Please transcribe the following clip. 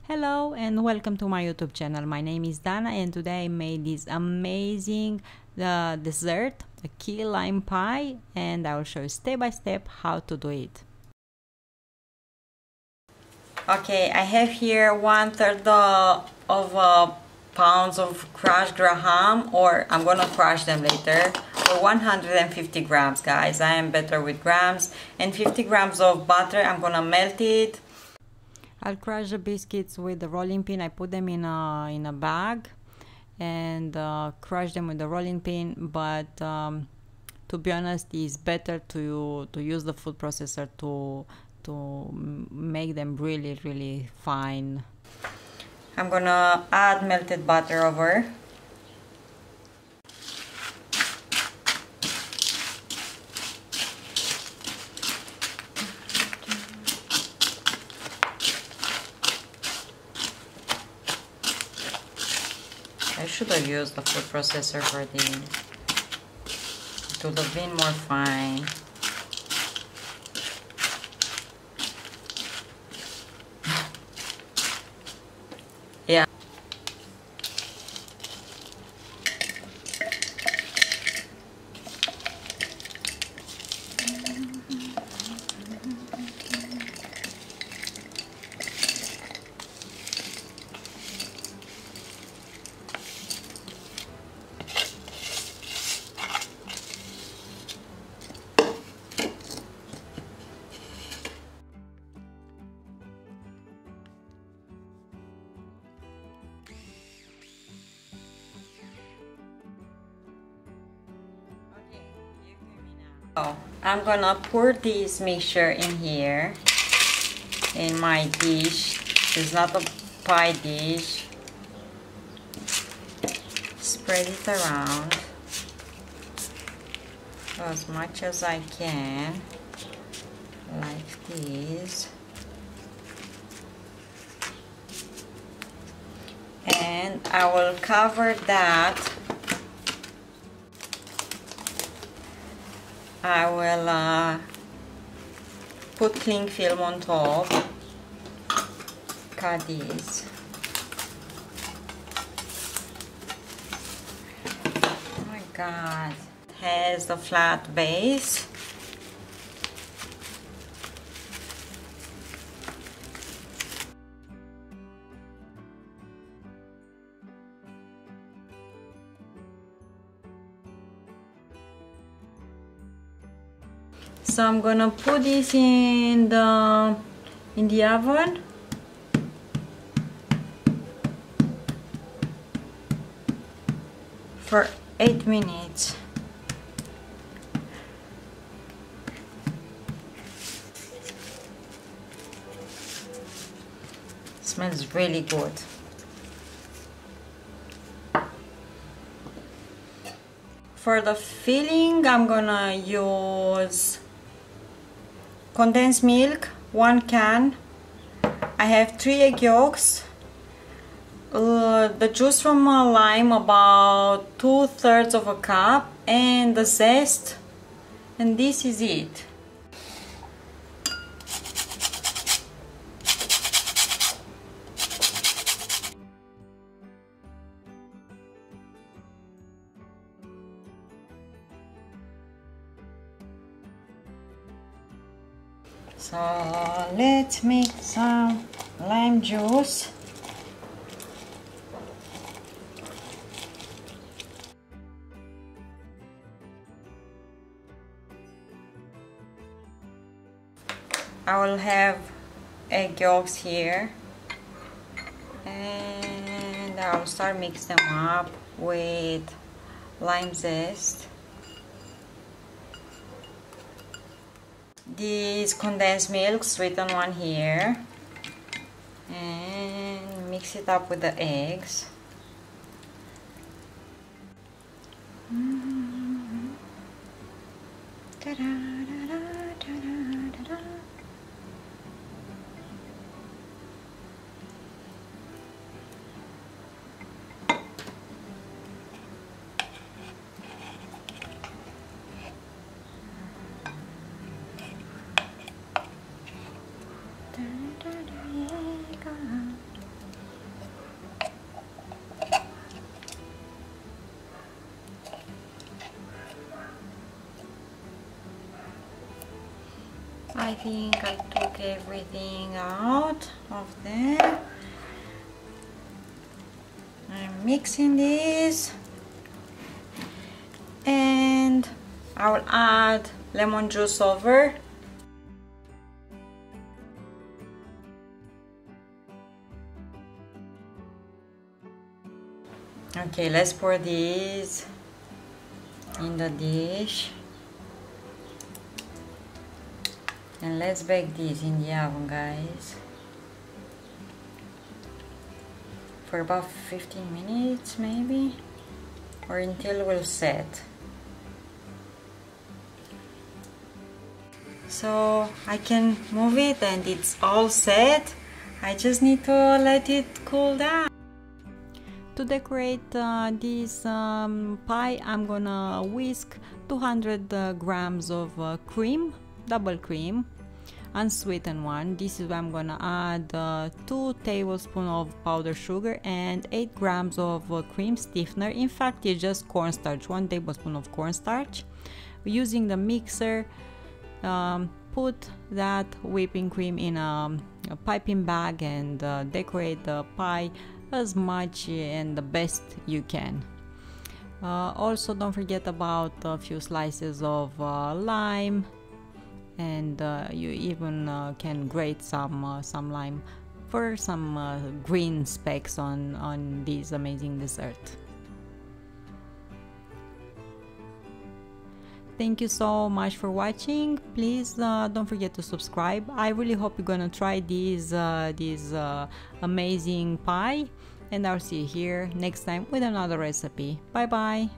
Hello and welcome to my YouTube channel. My name is Dana and today I made this amazing dessert, a key lime pie, and I will show you step by step how to do it. Okay, I have here 1/3 of pounds of crushed graham, or I'm gonna crush them later, or 150 grams, guys. I am better with grams. And 50 grams of butter. I'm gonna melt it. I'll crush the biscuits with the rolling pin. I put them in a bag and crush them with the rolling pin, but to be honest, it's better to use the food processor to make them really fine. I'm gonna add melted butter over. I should have used the food processor for this. It would have been more fine. Yeah. I'm gonna pour this mixture in here in my dish. It's not a pie dish. Spread it around as much as I can, like this. And I will cover that. I will put cling film on top. Cut this. Oh my god. It has a flat base. So I'm gonna put this in the oven for 8 minutes. Smells really good. For the filling, I'm gonna use condensed milk, 1 can. I have 3 egg yolks, the juice from a lime, about 2/3 of a cup, and the zest, and this is it. So let's make some lime juice. I will have egg yolks here, and I will start mixing them up with lime zest. This condensed milk, sweetened one here, and mix it up with the eggs. I think I took everything out of there. I'm mixing this, and I will add lemon juice over. Okay, let's pour this in the dish, and let's bake this in the oven, guys, for about 15 minutes maybe, or until it will set. So I can move it and it's all set. I just need to let it cool down. To decorate this pie, I'm gonna whisk 200 grams of cream, double cream, unsweetened one. This is where I'm gonna add 2 tablespoons of powdered sugar and 8 grams of cream stiffener. In fact, it's just cornstarch, 1 tablespoon of cornstarch. Using the mixer, put that whipping cream in a piping bag and decorate the pie as much and the best you can. Also, don't forget about a few slices of lime, and you even can grate some lime for some green specks on this amazing dessert. Thank you so much for watching. Please don't forget to subscribe. I really hope you're gonna try this amazing pie, and I'll see you here next time with another recipe. Bye bye.